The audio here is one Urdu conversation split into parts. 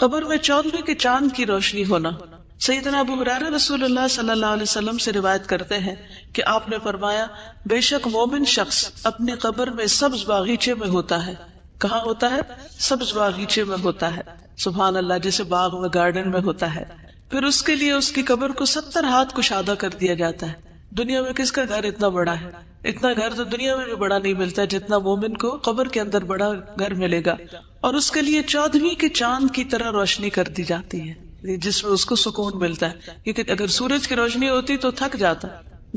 قبر میں 14ویں کے چاند کی روشنی ہونا. سیدنا ابو ہریرہ رسول اللہ صلی اللہ علیہ وسلم سے روایت کرتے ہیں کہ آپ نے فرمایا بے شک مومن شخص اپنی قبر میں سبز باغیچے میں ہوتا ہے. کہاں ہوتا ہے؟ سبز باغیچے میں ہوتا ہے. سبحان اللہ، جیسے باغ میں گارڈن میں ہوتا ہے. پھر اس کے لیے اس کی قبر کو 70 ہاتھ کشادہ کر دیا جاتا ہے. دنیا میں کس کا گھر اتنا بڑا ہے؟ اتنا گھر تو دنیا میں بھی بڑا نہیں ملتا جتنا مومن کو قبر کے اندر بڑا گھر ملے گا. اور اس کے لیے 14ویں کے چاند کی طرح روشنی کر دی جاتی ہے، جس میں اس کو سکون ملتا ہے، کیونکہ اگر سورج کی روشنی ہوتی تو تھک جاتا.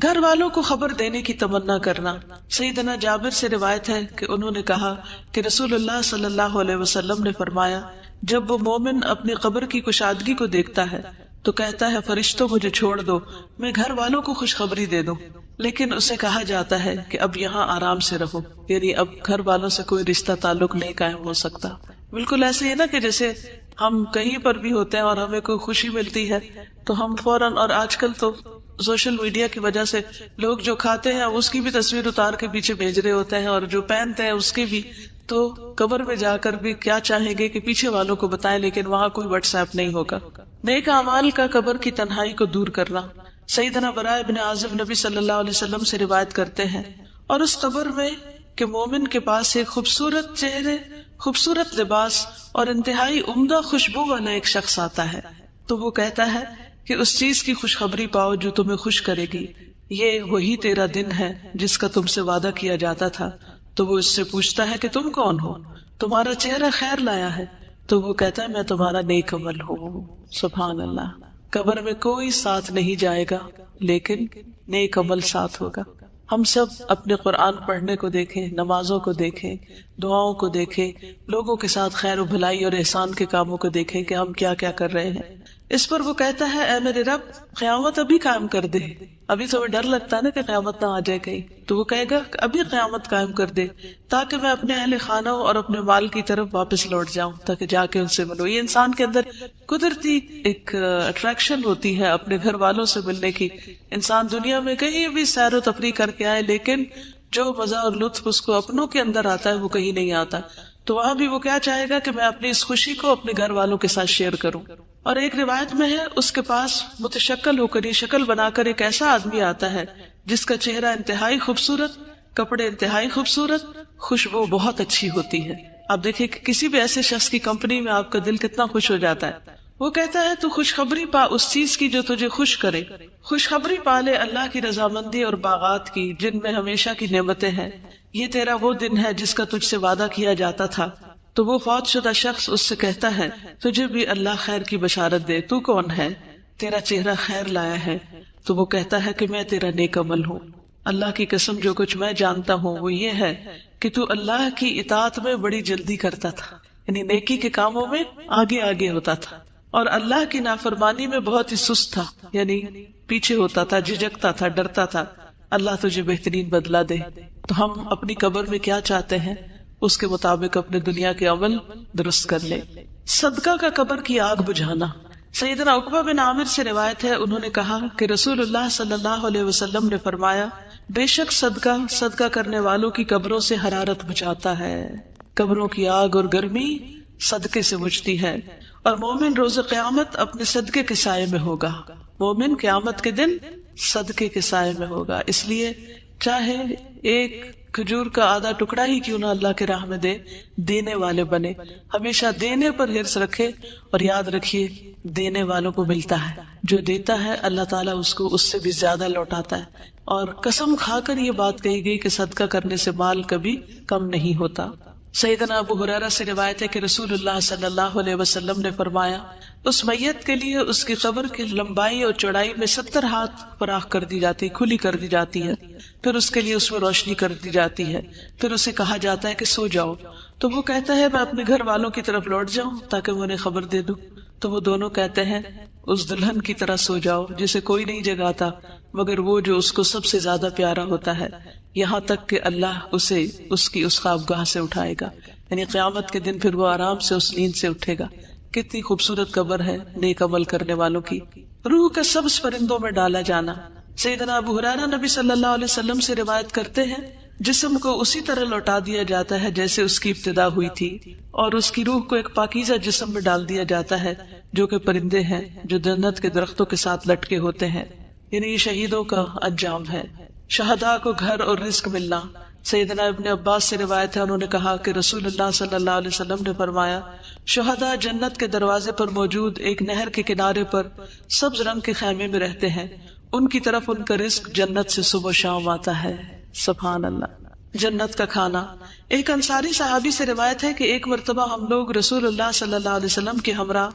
گھر والوں کو خبر دینے کی تمنا کرنا. سیدنا جابر سے روایت ہے کہ انہوں نے کہا کہ رسول اللہ صلی اللہ علیہ وسلم نے فرمایا جب وہ مومن اپنی قبر کی کشادگی کو دیکھتا ہے تو کہتا ہے فرشتوں مجھے چھوڑ دو، میں گھر والوں کو خوشخبری دے دوں. لیکن اسے کہا جاتا ہے کہ اب یہاں آرام سے رہو، یعنی اب گھر والوں سے کوئی رشتہ تعلق نہیں قائم ہو سکتا. بالکل ایسے ہی نا کہ جیسے ہم کہیں پر بھی ہوتے ہیں اور ہمیں کوئی خوشی ملتی ہے تو ہم فوراً، اور آج کل تو سوشل میڈیا کی وجہ سے لوگ جو کھاتے ہیں اس کی بھی تصویر اتار کے پیچھے بھیج رہے ہوتے ہیں، اور جو پہنتے ہیں اس کی بھی. تو قبر میں جا کر بھی کیا چاہیں گے کہ پیچھے والوں کو بتائیں، لیکن وہاں کوئی واٹس ایپ نہیں ہوگا. نیک اعمال کا قبر کی تنہائی کو دور کرنا. سیدنا براء بن عازب نبی صلی اللہ علیہ وسلم سے روایت کرتے ہیں اور اس قبر میں کہ مومن کے پاس ایک خوبصورت چہرے، خوبصورت لباس اور انتہائی عمدہ خوشبو والا ایک شخص آتا ہے تو وہ کہتا ہے کہ اس چیز کی خوشخبری پاؤ جو تمہیں خوش کرے گی، یہ وہی تیرا دن ہے جس کا تم سے وعدہ کیا جاتا تھا. تو وہ اس سے پوچھتا ہے کہ تم کون ہو؟ تمہارا چہرہ خیر لایا ہے. تو وہ کہتا ہے میں تمہارا نیک عمل ہوں. سبحان اللہ. قبر میں کوئی ساتھ نہیں جائے گا لیکن نیک عمل ساتھ ہوگا. ہم سب اپنے قرآن پڑھنے کو دیکھیں، نمازوں کو دیکھیں، دعاؤں کو دیکھیں، لوگوں کے ساتھ خیر و بھلائی اور احسان کے کاموں کو دیکھیں کہ ہم کیا کیا کر رہے ہیں. اس پر وہ کہتا ہے اے میرے رب قیامت ابھی قائم کر دے. ابھی تو ڈر لگتا ہے نا کہ قیامت نہ آ جائے کہیں، تو وہ کہے گا ابھی قیامت قائم کر دے تاکہ میں اپنے اہل خانہ اور اپنے مال کی طرف واپس لوٹ جاؤں، تاکہ جا کے ان سے ملوں. یہ انسان کے اندر قدرتی ایک اٹریکشن ہوتی ہے اپنے گھر والوں سے ملنے کی. انسان دنیا میں کہیں بھی سیر و تفریح کر کے آئے لیکن جو مزہ اور لطف اس کو اپنوں کے اندر آتا ہے وہ کہیں نہیں آتا. تو وہاں بھی وہ کیا چاہے گا کہ میں اپنی اس خوشی کو اپنے گھر والوں کے ساتھ شیئر کروں. اور ایک روایت میں ہے اس کے پاس متشکل ہو کر، یہ شکل بنا کر ایک ایسا آدمی آتا ہے جس کا چہرہ انتہائی خوبصورت، کپڑے انتہائی خوبصورت، خوشبو بہت اچھی ہوتی ہے. آپ دیکھیں کہ کسی بھی ایسے شخص کی کمپنی میں آپ کا دل کتنا خوش ہو جاتا ہے. وہ کہتا ہے تو خوشخبری پا اس چیز کی جو تجھے خوش کرے. خوشخبری پا لے اللہ کی رضامندی اور باغات کی جن میں ہمیشہ کی نعمتیں ہیں. یہ تیرا وہ دن ہے جس کا تجھ سے وعدہ کیا جاتا تھا. تو وہ فوت شدہ شخص اس سے کہتا ہے تجھے بھی اللہ خیر کی بشارت دے. تو کون ہے؟ تیرا چہرہ خیر لایا ہے. تو وہ کہتا ہے کہ میں تیرا نیک عمل ہوں. اللہ کی قسم جو کچھ میں جانتا ہوں وہ یہ ہے کہ تو اللہ کی اطاعت میں بڑی جلدی کرتا تھا، یعنی نیکی کے کاموں میں آگے آگے ہوتا تھا، اور اللہ کی نافرمانی میں بہت ہی سست تھا، یعنی پیچھے ہوتا تھا، جھجکتا تھا، ڈرتا تھا. اللہ تجھے بہترین بدلہ دے. تو ہم اپنی قبر میں کیا چاہتے ہیں اس کے مطابق اپنے دنیا کے عمل درست کر لیں. صدقہ کا قبر کی آگ بجھانا. سیدنا عقبہ بن عامر سے روایت ہے انہوں نے کہا کہ رسول اللہ صلی اللہ علیہ وسلم نے فرمایا بے شک صدقہ کرنے والوں کی قبروں سے حرارت بجھاتا ہے. قبروں کی آگ اور گرمی صدقے سے بجھتی ہے. اور مومن روز قیامت اپنے صدقے کے سائے میں ہوگا. مومن قیامت کے دن صدقے کے سائے میں ہوگا. اس لیے چاہے ایک کھجور کا آدھا ٹکڑا ہی کیوں نہ اللہ کے راہ میں دے، دینے والے بنے. ہمیشہ دینے پر حرص رکھے اور یاد رکھیے دینے والوں کو ملتا ہے. جو دیتا ہے اللہ تعالیٰ اس کو اس سے بھی زیادہ لوٹاتا ہے. اور قسم کھا کر یہ بات کہی گئی کہ صدقہ کرنے سے مال کبھی کم نہیں ہوتا. سیدنا ابو ہریرہ سے روایت ہے کہ رسول اللہ صلی اللہ علیہ وسلم نے فرمایا اس میت کے لیے اس کی قبر کی لمبائی اور چوڑائی میں 70 ہاتھ فراخ کر دی جاتی، کھلی کر دی جاتی ہے. پھر اس کے لیے اس میں روشنی کر دی جاتی ہے. پھر اسے کہا جاتا ہے کہ سو جاؤ. تو وہ کہتا ہے میں اپنے گھر والوں کی طرف لوٹ جاؤں تاکہ میں انہیں خبر دے دوں. تو وہ دونوں کہتے ہیں اس دلہن کی طرح سو جاؤ جسے کوئی نہیں جگاتا مگر وہ جو اس کو سب سے زیادہ پیارا ہوتا ہے، یہاں تک کہ اللہ اسے اس کی اس خوابگاہ سے اٹھائے گا. یعنی قیامت کے دن پھر وہ آرام سے اس نیند سے اٹھے گا. کتنی خوبصورت قبر ہے نیک عمل کرنے والوں کی. روح کا سبز پرندوں میں ڈالا جانا. سیدنا ابو ہریرہ نبی صلی اللہ علیہ وسلم سے روایت کرتے ہیں جسم کو اسی طرح لوٹا دیا جاتا ہے جیسے اس کی ابتدا ہوئی تھی، اور اس کی روح کو ایک پاکیزہ جسم میں ڈال دیا جاتا ہے جو کہ پرندے ہیں جو جنت کے درختوں کے ساتھ لٹکے ہوتے ہیں، یعنی یہ شہیدوں کا انجام ہے۔ شہداء کو گھر اور رزق ملنا۔ سیدنا ابن عباس سے روایت ہے، انہوں نے کہا کہ رسول اللہ صلی اللہ علیہ وسلم نے فرمایا، شہداء جنت کے دروازے پر موجود ایک نہر کے کنارے پر سبز رنگ کے خیمے میں رہتے ہیں، ان کی طرف ان کا رزق جنت سے صبح و شام آتا ہے۔ سبحان اللہ۔ جنت کا کھانا۔ ایک انصاری صحابی سے روایت ہے کہ ایک مرتبہ ہم لوگ رسول اللہ صلی اللہ علیہ وسلم کے ہمراہ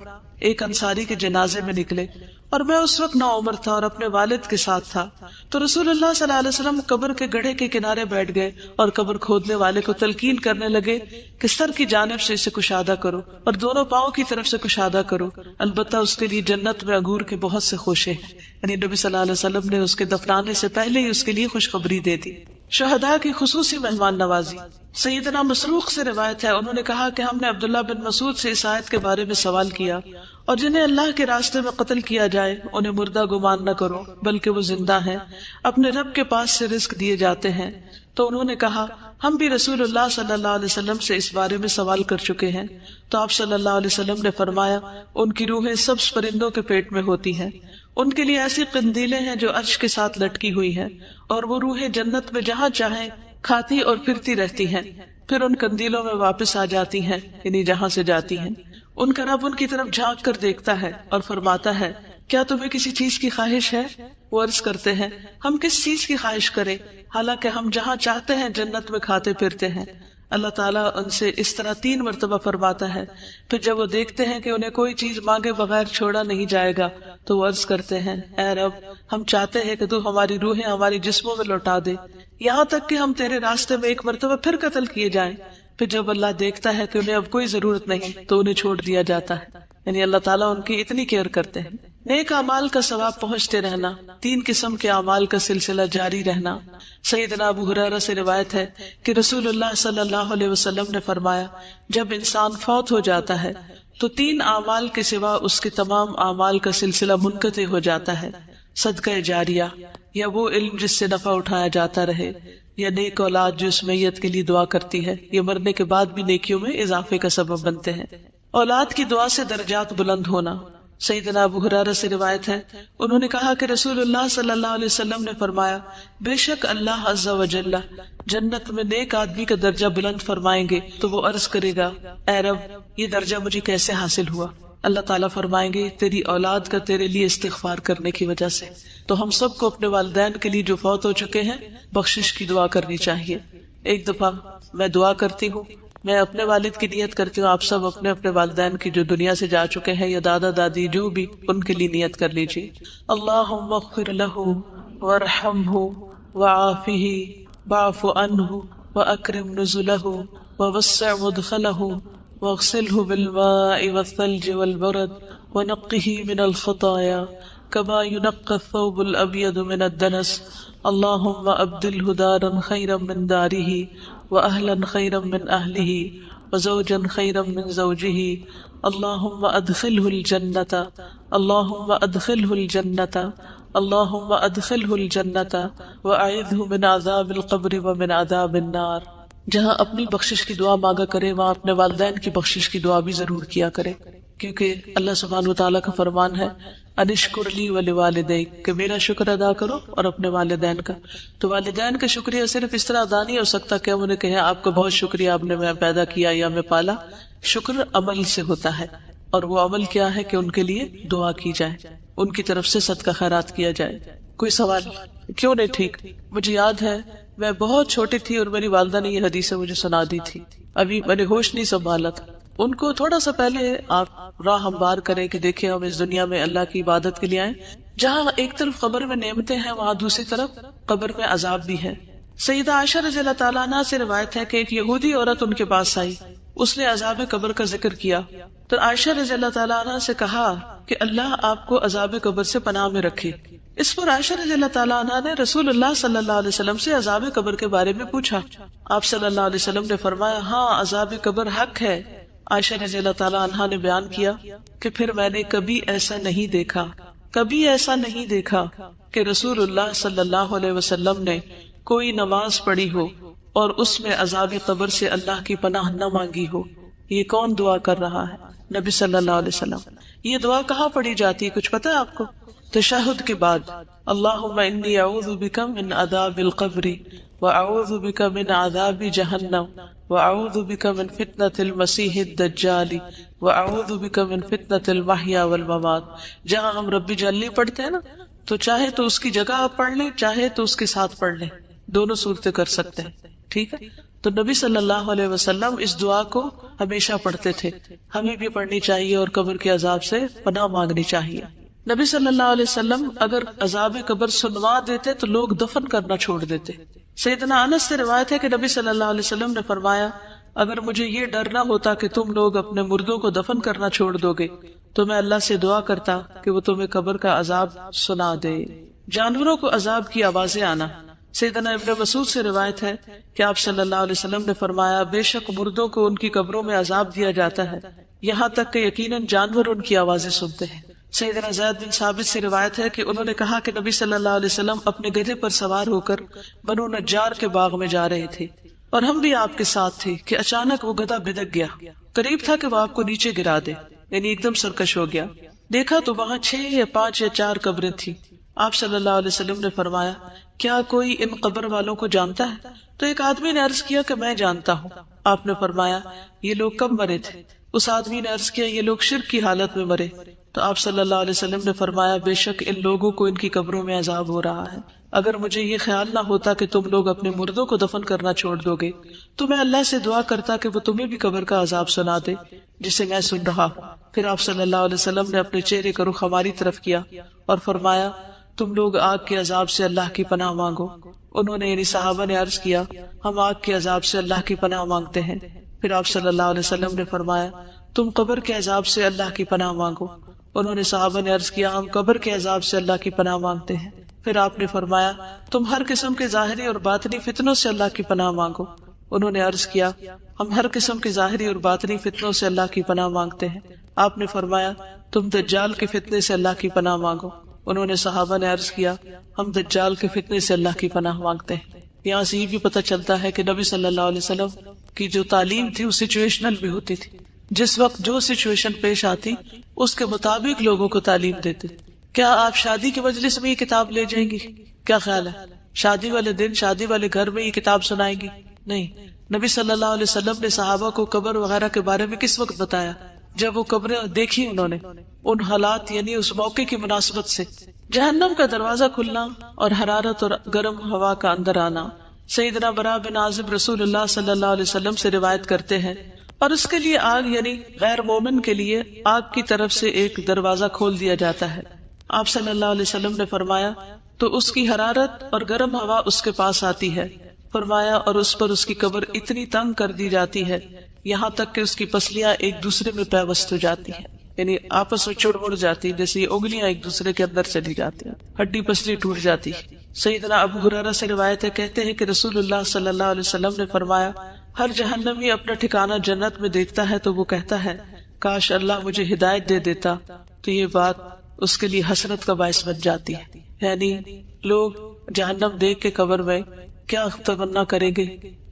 ایک انصاری کے جنازے میں نکلے، اور میں اس وقت نوعمر تھا اور اپنے والد کے ساتھ تھا، تو رسول اللہ صلی اللہ علیہ وسلم قبر کے گڑھے کے کنارے بیٹھ گئے اور قبر کھودنے والے کو تلقین کرنے لگے کہ سر کی جانب سے اسے کشادہ کرو اور دونوں پاؤں کی طرف سے کشادہ کرو، البتہ اس کے لیے جنت میں انگور کے بہت سے خوشے ہیں۔ یعنی نبی صلی اللہ علیہ وسلم نے اس کے دفنانے سے پہلے ہی اس کے لیے خوشخبری دے دی۔ شہداء کی خصوصی مہمان نوازی۔ سیدنا مسروق سے روایت ہے، انہوں نے کہا کہ ہم نے عبداللہ بن مسعود سے اس آیت کے بارے میں سوال کیا، اور جنہیں اللہ کے راستے میں قتل کیا جائے انہیں مردہ گمان نہ کرو بلکہ وہ زندہ ہیں، اپنے رب کے پاس سے رزق دیے جاتے ہیں۔ تو انہوں نے کہا ہم بھی رسول اللہ صلی اللہ علیہ وسلم سے اس بارے میں سوال کر چکے ہیں، تو آپ صلی اللہ علیہ وسلم نے فرمایا ان کی روحیں سبز پرندوں کے پیٹ میں ہوتی ہیں، ان کے لیے ایسی قندیلیں ہیں جو عرش کے ساتھ لٹکی ہوئی ہیں، اور وہ روحیں جنت میں جہاں چاہیں کھاتی اور پھرتی رہتی ہیں، پھر ان قندیلوں میں واپس آ جاتی ہیں، یعنی جہاں سے جاتی ہیں۔ ان کا رب ان کی طرف جھانک کر دیکھتا ہے اور فرماتا ہے کیا تمہیں کسی چیز کی خواہش ہے؟ وہ عرض کرتے ہیں ہم کس چیز کی خواہش کریں، حالانکہ ہم جہاں چاہتے ہیں جنت میں کھاتے پھرتے ہیں۔ اللہ تعالیٰ ان سے اس طرح 3 مرتبہ فرماتا ہے، پھر جب وہ دیکھتے ہیں کہ انہیں کوئی چیز مانگے بغیر چھوڑا نہیں جائے گا تو وہ عرض کرتے ہیں اے رب، ہم چاہتے ہیں کہ تو ہماری روحیں ہماری جسموں میں لوٹا دے، یہاں تک کہ ہم تیرے راستے میں ایک مرتبہ پھر قتل کیے جائیں۔ پھر جب اللہ دیکھتا ہے کہ انہیں اب کوئی ضرورت نہیں تو انہیں چھوڑ دیا جاتا ہے، یعنی اللہ تعالیٰ ان کی اتنی کیئر کرتے ہیں۔ نیک اعمال کا ثواب پہنچتے رہنا۔ 3 قسم کے اعمال کا سلسلہ جاری رہنا۔ سیدنا ابو ہریرہ سے روایت ہے کہ رسول اللہ صلی اللہ علیہ وسلم نے فرمایا جب انسان فوت ہو جاتا ہے تو 3 اعمال کے سوا اس کے تمام اعمال کا سلسلہ منقطع ہو جاتا ہے، صدقہ جاریہ، یا وہ علم جس سے نفع اٹھایا جاتا رہے، یا نیک اولاد جو اس میت کے لیے دعا کرتی ہے، یہ مرنے کے بعد بھی نیکیوں میں اضافے کا سبب بنتے ہیں۔ اولاد کی دعا سے درجات بلند ہونا۔ سیدنا ابو ہریرہ سے روایت ہے، انہوں نے کہا کہ رسول اللہ صلی اللہ علیہ وسلم نے فرمایا بے شک اللہ عز و جل جنت میں نیک آدمی کا درجہ بلند فرمائیں گے تو وہ عرض کرے گا اے رب، یہ درجہ مجھے کیسے حاصل ہوا؟ اللہ تعالیٰ فرمائیں گے تیری اولاد کا تیرے لیے استغفار کرنے کی وجہ سے۔ تو ہم سب کو اپنے والدین کے لیے جو فوت ہو چکے ہیں بخشش کی دعا کرنی چاہیے۔ ایک دفعہ میں دعا کرتی ہوں، میں اپنے والد کی نیت کرتی ہوں، آپ سب اپنے اپنے والدین کی جو دنیا سے جا چکے ہیں یا دادا دادی جو بھی، ان کے لیے نیت کر لیجیے۔ اللہم اغفر لہ وارحمہ وعافہ واعف عنہ واکرم نزلہ ووسع مدخلہ واغسلہ بالماء والثلج والبرد ونقہ من الخطایا كما ينقى الثوب الأبيض من الدنس اللهم أبدله دارا خيرا من داره وأهلا خيرا من أهله وزوجا خيرا من زوجه اللهم أدخله الجنة اللهم أدخله الجنة اللهم أدخله الجنة وأعذه من عذاب القبر ومن عذاب النار۔ جہاں اپنی بخشش کی دعا مانگا کرے وہاں اپنے والدین کی بخشش کی دعا بھی ضرور کیا کرے، کیونکہ اللہ سبحانہ وتعالیٰ کا فرمان ہے انشکر لی ولوالدیک، کہ میرا شکر ادا کرو اور اپنے والدین کا۔ تو والدین کا شکریہ صرف اس طرح ادا نہیں ہو سکتا کہ ہم انہیں کہیں آپ کا بہت شکریہ، آپ نے میں پیدا کیا یا میں پالا۔ شکر عمل سے ہوتا ہے، اور وہ عمل کیا ہے کہ ان کے لیے دعا کی جائے، ان کی طرف سے صدقہ خیرات کیا جائے۔ کوئی سوال؟ کیوں نہیں ٹھیک؟ مجھے یاد ہے میں بہت چھوٹی تھی اور میری والدہ نے یہ حدیث مجھے سنا دی تھی، ابھی میں نے ہوش نہیں سنبھالا تھا۔ ان کو تھوڑا سا پہلے آپ راہ ہموار کریں کہ دیکھیں ہم اس دنیا میں اللہ کی عبادت کے لیے آئیں، جہاں ایک طرف قبر میں نعمتیں ہیں وہاں دوسری طرف قبر میں عذاب بھی ہے۔ سیدہ عائشہ رضی اللہ تعالیٰ عنہ سے روایت ہے کہ ایک یہودی عورت ان کے پاس آئی، اس نے عذاب قبر کا ذکر کیا تو عائشہ رضی اللہ تعالیٰ عنہ سے کہا کہ اللہ آپ کو عذاب قبر سے پناہ میں رکھے۔ اس پر عائشہ رضی اللہ تعالیٰ عنہ نے رسول اللہ صلی اللہ علیہ وسلم سے عذاب قبر کے بارے میں پوچھا۔ آپ صلی اللہ علیہ وسلم نے فرمایا ہاں عذاب قبر حق ہے۔ عائشہ رضی اللہ تعالیٰ عنہ نے بیان کیا کہ پھر میں نے کبھی ایسا نہیں دیکھا کہ رسول اللہ صلی اللہ علیہ وسلم نے کوئی نماز پڑھی ہو اور اس میں عذاب قبر سے اللہ کی پناہ نہ مانگی ہو. یہ کون دعا کر رہا ہے؟ نبی صلی اللہ علیہ وسلم. یہ دعا کہاں پڑھی جاتی ہے کچھ پتا ہے آپ کو؟ تشہد کے بعد. اللہم انی اعوذ بک من عذاب القبر واعوذ بک من عذاب جہنم واعوذ بک من فتنة المسیح الدجال واعوذ بک من فتنة المحیا والممات. جہاں ہم رب جلنی پڑھتے ہیں نا، تو چاہے تو اس کی جگہ آپ پڑھ لیں، چاہے تو اس کے ساتھ پڑھ لیں، دونوں صورتیں کر سکتے ہیں. ٹھیک ہے. تو نبی صلی اللہ علیہ وسلم اس دعا کو ہمیشہ پڑھتے تھے. ہمیں بھی پڑھنی چاہیے اور قبر کے عذاب سے پناہ مانگنی چاہیے. نبی صلی اللہ علیہ وسلم اگر عذاب قبر سنوا دیتے تو لوگ دفن کرنا چھوڑ دیتے. سیدنا انس سے روایت ہے کہ نبی صلی اللہ علیہ وسلم نے فرمایا، اگر مجھے یہ ڈر نہ ہوتا کہ تم لوگ اپنے مردوں کو دفن کرنا چھوڑ دو گے تو میں اللہ سے دعا کرتا کہ وہ تمہیں قبر کا عذاب سنا دے. جانوروں کو عذاب کی آوازیں آنا. سیدنا ابن مسعود سے روایت ہے کہ آپ صلی اللہ علیہ وسلم نے فرمایا، بے شک مردوں کو ان کی قبروں میں عذاب دیا جاتا ہے یہاں تک کہ یقیناً جانور ان کی آوازیں سنتے ہیں. سیدنا زید بن ثابت سے روایت ہے کہ انہوں نے کہا کہ نبی صلی اللہ علیہ وسلم اپنے گدھے پر سوار ہو کر بنو نجار کے باغ میں جا رہے تھے اور ہم بھی آپ کے ساتھ تھے کہ اچانک وہ گدھا بھدک گیا. قریب تھا کہ وہ آپ کو نیچے گرا دے، یعنی ایک دم سرکش ہو گیا. دیکھا تو وہاں 6 یا 5 یا 4 قبریں تھیں. آپ صلی اللہ علیہ وسلم نے فرمایا، کیا کوئی ان قبر والوں کو جانتا ہے؟ تو ایک آدمی نے عرض کیا کہ میں جانتا ہوں. آپ نے فرمایا، یہ لوگ کب مرے تھے؟ اس آدمی نے عرض کیا، یہ لوگ شرک کی حالت میں مرے. تو آپ صلی اللہ علیہ وسلم نے فرمایا، بے شک ان لوگوں کو ان کی قبروں میں عذاب ہو رہا ہے. اگر مجھے یہ خیال نہ ہوتا کہ تم لوگ اپنے مردوں کو دفن کرنا چھوڑ دو گے تو میں اللہ سے دعا کرتا کہ وہ تمہیں بھی قبر کا عذاب سنا دے جسے میں سن رہا ہوں. پھر آپ صلی اللہ علیہ وسلم نے اپنے چہرے کا رخ ہماری طرف کیا اور فرمایا، تم لوگ آگ کے عذاب سے اللہ کی پناہ مانگو. انہوں نے یعنی صحابہ نے عرض کیا، ہم آگ کے عذاب سے اللہ کی پناہ مانگتے ہیں. پھر آپ صلی اللہ علیہ وسلم نے فرمایا، تم قبر کے عذاب سے اللہ کی پناہ مانگو. انہوں نے صحابہ نے عرض کیا، ہم قبر کے عذاب سے اللہ کی پناہ مانگتے ہیں. پھر آپ نے فرمایا، تم ہر قسم کے ظاہری اور باطنی فتنوں سے اللہ کی پناہ مانگو. انہوں نے عرض کیا، ہم ہر قسم کے ظاہری اور باطنی فتنوں سے اللہ کی پناہ مانگتے ہیں. آپ نے فرمایا، تم دجال کے فتنے سے اللہ کی پناہ مانگو. انہوں نے صحابہ نے عرض کیا، ہم دجال کے فتنے سے اللہ کی پناہ مانگتے ہیں. یہاں سے یہ بھی پتہ چلتا ہے کہ نبی صلی اللہ علیہ وسلم کی جو تعلیم تھی وہ سچویشنل بھی ہوتی تھی. جس وقت جو سچویشن پیش آتی اس کے مطابق لوگوں کو تعلیم دیتے. کیا آپ شادی کے مجلس میں یہ کتاب لے جائیں گی؟ کیا خیال ہے؟ شادی والے دن شادی والے گھر میں یہ کتاب سنائیں گی؟ نہیں. نبی صلی اللہ علیہ وسلم نے صحابہ کو قبر وغیرہ کے بارے میں کس وقت بتایا؟ جب وہ قبریں دیکھی انہوں نے، ان حالات یعنی اس موقع کی مناسبت سے. جہنم کا دروازہ کھلنا اور حرارت اور گرم ہوا کا اندر آنا. سیدنا برا بن عازب رسول اللہ صلی اللہ علیہ وسلم سے روایت کرتے ہیں، اور اس کے لیے آگ یعنی غیر مومن کے لیے آگ کی طرف سے ایک دروازہ کھول دیا جاتا ہے. آپ صلی اللہ علیہ وسلم نے فرمایا، تو اس کی حرارت اور گرم ہوا اس کے پاس آتی ہے. فرمایا، اور اس پر اس کی قبر اتنی تنگ کر دی جاتی ہے یہاں تک کہ اس کی پسلیاں ایک دوسرے میں پیوست ہو جاتی ہیں، یعنی آپس میں چڑ مڑ جاتی، جیسے یہ انگلیاں ایک دوسرے کے اندر چلی جاتی ہیں، ہڈی پسلی ٹوٹ جاتی. سیدنا ابو ہریرہ سے روایت ہے، کہتے ہیں کہ رسول اللہ صلی اللہ علیہ وسلم نے فرمایا، ہر جہنمی اپنا ٹھکانہ جنت میں دیکھتا ہے تو وہ کہتا ہے، کاش اللہ مجھے ہدایت دے دیتا. تو یہ بات اس کے لیے حسرت کا باعث بن جاتی ہے. یعنی لوگ جہنم دیکھ کے قبر میں کیا تمنا کریں گے،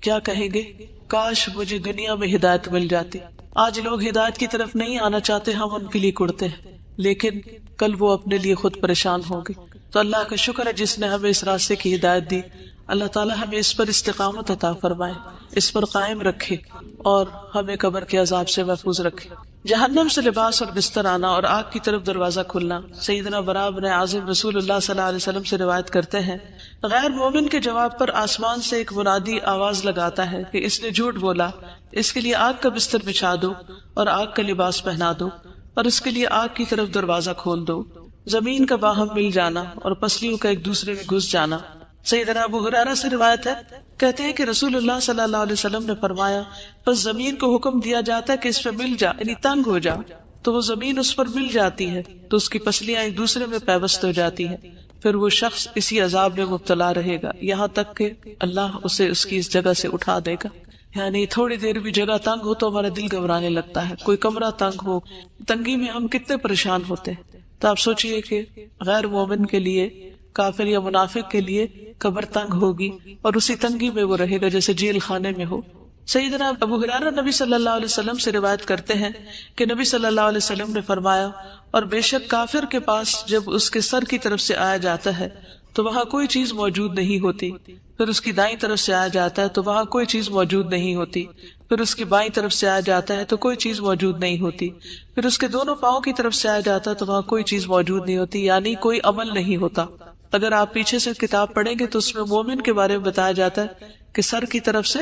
کیا کہیں گے، کاش مجھے دنیا میں ہدایت مل جاتی. آج لوگ ہدایت کی طرف نہیں آنا چاہتے، ہم ان کے لیے کڑتے ہیں، لیکن کل وہ اپنے لیے خود پریشان ہوں گے. تو اللہ کا شکر ہے جس نے ہمیں اس راستے کی ہدایت دی. اللہ تعالیٰ ہمیں اس پر استقامت عطا فرمائے، اس پر قائم رکھے اور ہمیں قبر کے عذاب سے محفوظ رکھے. جہنم سے لباس اور بستر آنا اور آگ کی طرف دروازہ کھلنا. سیدنا برا بن عازب رسول اللہ صلی اللہ علیہ وسلم سے روایت کرتے ہیں، غیر مومن کے جواب پر آسمان سے ایک منادی آواز لگاتا ہے کہ اس نے جھوٹ بولا، اس کے لیے آگ کا بستر بچھا دو اور آگ کا لباس پہنا دو اور اس کے لیے آگ کی طرف دروازہ کھول دو. زمین کا باہم مل جانا اور پسلیوں کا ایک دوسرے میں گھس جانا. سیدنا ابو ہریرہ سے روایت ہے، کہتے ہیں کہ رسول اللہ صلی اللہ علیہ وسلم نے فرمایا، پس زمین کو حکم دیا جاتا ہے کہ اس پہ مل جا، یعنی تنگ ہو جا، تو وہ زمین اس پر مل جاتی ہے تو اس کی پسلیاں ایک دوسرے میں پیوست ہو جاتی ہیں. پھر وہ شخص اسی عذاب میں مبتلا رہے گا یہاں تک کہ اللہ اسے اس کی اس جگہ سے اٹھا دے گا. یعنی تھوڑی دیر بھی جگہ تنگ ہو تو ہمارا دل گھبرانے لگتا ہے. کوئی کمرہ تنگ ہو، تنگی میں ہم کتنے پریشان ہوتے ہیں. تو آپ سوچئے کہ غیر مومن کے لیے کافر یا منافق کے لیے قبر تنگ ہوگی اور اسی تنگی میں وہ رہے گا جیسے جیل خانے میں ہو. سیدنا ابو ہریرہ نبی صلی اللہ علیہ وسلم سے روایت کرتے ہیں کہ نبی صلی اللہ علیہ وسلم نے فرمایا، اور بے شک کافر کے پاس جب اس کے سر کی طرف سے آیا جاتا ہے تو وہاں کوئی چیز موجود نہیں ہوتی، پھر اس کی دائیں طرف سے آیا جاتا ہے تو وہاں کوئی چیز موجود نہیں ہوتی، پھر اس کی بائیں طرف سے آیا جاتا ہے تو کوئی چیز موجود نہیں ہوتی، پھر اس کے دونوں پاؤں کی طرف سے آیا جاتا ہے تو وہاں کوئی چیز موجود نہیں ہوتی، یعنی کوئی عمل نہیں ہوتا. اگر آپ پیچھے سے کتاب پڑھیں گے تو اس میں مومن کے بارے میں بتایا جاتا ہے کہ سر کی طرف سے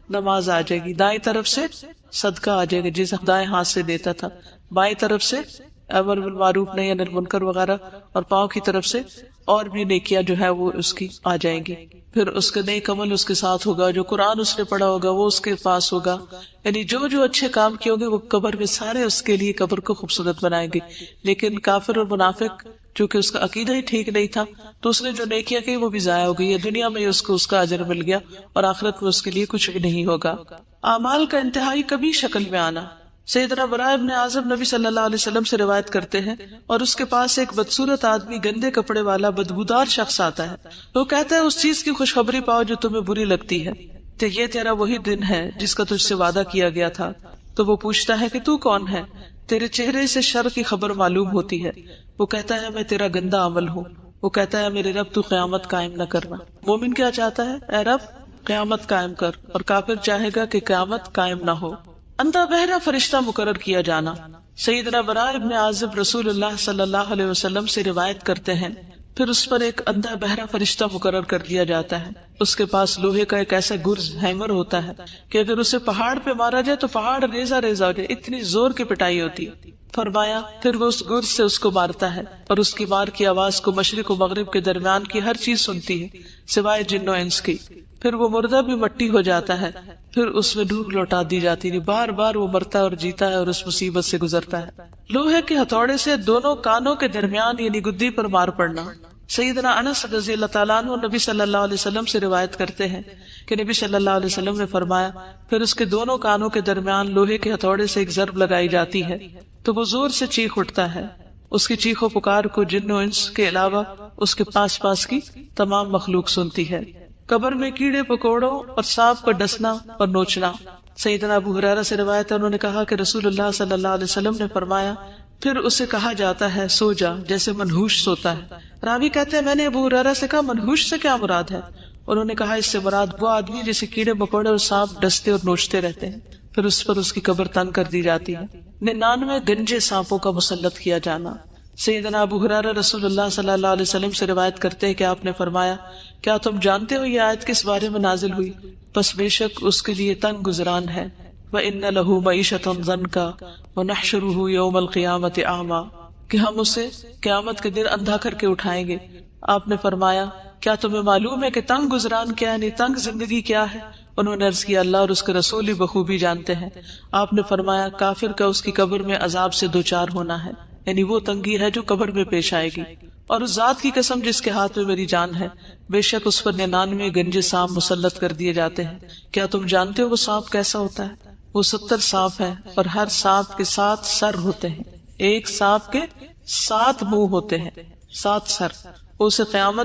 نماز آ جائے گی، دائیں طرف سے صدقہ آ جائے گا جسے دائیں ہاتھ سے دیتا تھا، بائیں طرف سے امر بالمعروف نہی عن المنکر وغیرہ، اور پاؤں کی طرف سے اور بھی نیکیاں جو ہے وہ اس کی آ جائیں گی. پھر اس کے نیک عمل اس کے ساتھ ہوگا، جو قرآن اس نے پڑھا ہوگا وہ اس کے پاس ہوگا، یعنی جو اچھے کام کیے ہوں گے وہ قبر میں سارے اس کے لیے قبر کو خوبصورت بنائیں گے. لیکن کافر اور منافق چونکہ اس کا عقیدہ ہی ٹھیک نہیں تھا تو اس نے جو نیکیاں کی وہ بھی ضائع ہو گئی ہے، دنیا میں اس کو اس کا اجر مل گیا اور آخرت میں اس کے لیے کچھ بھی نہیں ہوگا. اعمال کا انتہائی کبھی شکل میں آنا. سیدنا براء بن عازب نبی صلی اللہ علیہ وسلم سے روایت کرتے ہیں، اور اس کے پاس ایک بدصورت آدمی گندے کپڑے والا بدبودار شخص آتا ہے. وہ کہتا ہے اس چیز کی خوشخبری پاؤ جو تمہیں بری لگتی ہے، تو یہ تیرا وہی دن ہے جس کا تجھ سے وعدہ کیا گیا تھا. تو وہ پوچھتا ہے کہ تو کون ہے؟ تیرے چہرے سے شر کی خبر معلوم ہوتی ہے. وہ کہتا ہے میں تیرا گندا عمل ہوں. وہ کہتا ہے میرے رب تو قیامت قائم نہ کرنا. مومن کیا چاہتا ہے؟ اے رب قیامت قائم کر، اور کافر چاہے گا کہ قیامت قائم نہ ہو. اندھا بہرا فرشتہ مقرر کیا جانا. سیدنا براء بن عازب رسول اللہ صلی اللہ علیہ وسلم سے روایت کرتے ہیں، پھر اس پر ایک اندھا بہرا فرشتہ مقرر کر دیا جاتا ہے. اس کے پاس لوہے کا ایک ایسا گرز ہیمر ہوتا ہے کہ اگر اسے پہاڑ پہ مارا جائے تو پہاڑ ریزہ ریزہ ہو جائے، اتنی زور کی پٹائی ہوتی. فرمایا پھر وہ اس گرز سے اس کو مارتا ہے، اور اس کی مار کی آواز کو مشرق و مغرب کے درمیان کی ہر چیز سنتی ہے سوائے جن و انس کی. پھر وہ مردہ بھی مٹی ہو جاتا ہے، پھر اس میں روح لوٹا دی جاتی ہے. بار بار وہ مرتا ہے اور جیتا ہے اور اس مصیبت سے گزرتا ہے. لوہے کے ہتھوڑے سے دونوں کانوں کے درمیان یعنی گدی پر مار پڑنا. سیدنا انس رضی اللہ تعالیٰ عنہ نبی صلی اللہ علیہ وسلم سے روایت کرتے ہیں کہ نبی صلی اللہ علیہ وسلم نے فرمایا پھر اس کے دونوں کانوں کے درمیان لوہے کے ہتھوڑے سے ایک ضرب لگائی جاتی ہے تو وہ زور سے چیخ اٹھتا ہے. اس کی چیخ و پکار کو جن و انس کے علاوہ اس کے پاس پاس کی تمام مخلوق سنتی ہے. قبر میں کیڑے پکوڑوں اور سانپ کا ڈسنا اور نوچنا. سیدنا ابو ہریرہ سے روایت ہے، انہوں نے کہا کہ رسول اللہ صلی اللہ علیہ وسلم نے فرمایا پھر اسے کہا جاتا ہے سو جا جیسے منحوش سوتا ہے. راوی کہتے ہیں میں نے ابو ہریرہ سے کہا منحوش سے کیا مراد ہے؟ انہوں نے کہا اس سے مراد وہ آدمی جسے کیڑے مکوڑے اور سانپ ڈستے اور نوچتے رہتے ہیں. پھر اس پر اس کی قبر تنگ کر دی جاتی ہے. 99 گنجے سانپوں کا مسلط کیا جانا. سیدنا ابو ہریرہ رسول اللہ صلی اللہ علیہ وسلم سے روایت کرتے ہیں کہ آپ نے فرمایا کیا تم جانتے ہو یہ آیت کس بارے میں نازل ہوئی؟ بس بے شک اس کے لیے تنگ گزران ہے. وَإِنَّ لَهُ مَعِيشَةً ضَنْكَ وَنَحْشُرُهُ يَوْمَ الْقِيَامَةِ أَعْمَى، کہ ہم اسے قیامت کے دن اندھا کر کے اٹھائیں گے. آپ نے فرمایا کیا تمہیں معلوم ہے کہ تنگ گزران کیا ہے، یعنی تنگ زندگی کیا ہے؟ انہوں نے عرض کیا اللہ اور اس کے رسول ہی بخوبی جانتے ہیں. آپ نے فرمایا کافر کا اس کی قبر میں عذاب سے دوچار ہونا ہے، یعنی وہ تنگی ہے جو قبر میں پیش آئے گی. اور اس ذات کی قسم جس کے ہاتھ میں میری جان ہے، بے شک اس پر 99 گنجے سانپ مسلط کر دیے جاتے ہیں. کیا تم جانتے ہو وہ سانپ کیسا ہوتا ہے؟ وہ 70 سانپ ہیں اور ہر سانپ کے 7 سر ہوتے ہیں. ایک سانپ کے 7 منہ ہوتے ہیں، 7 سر. اسے قیامت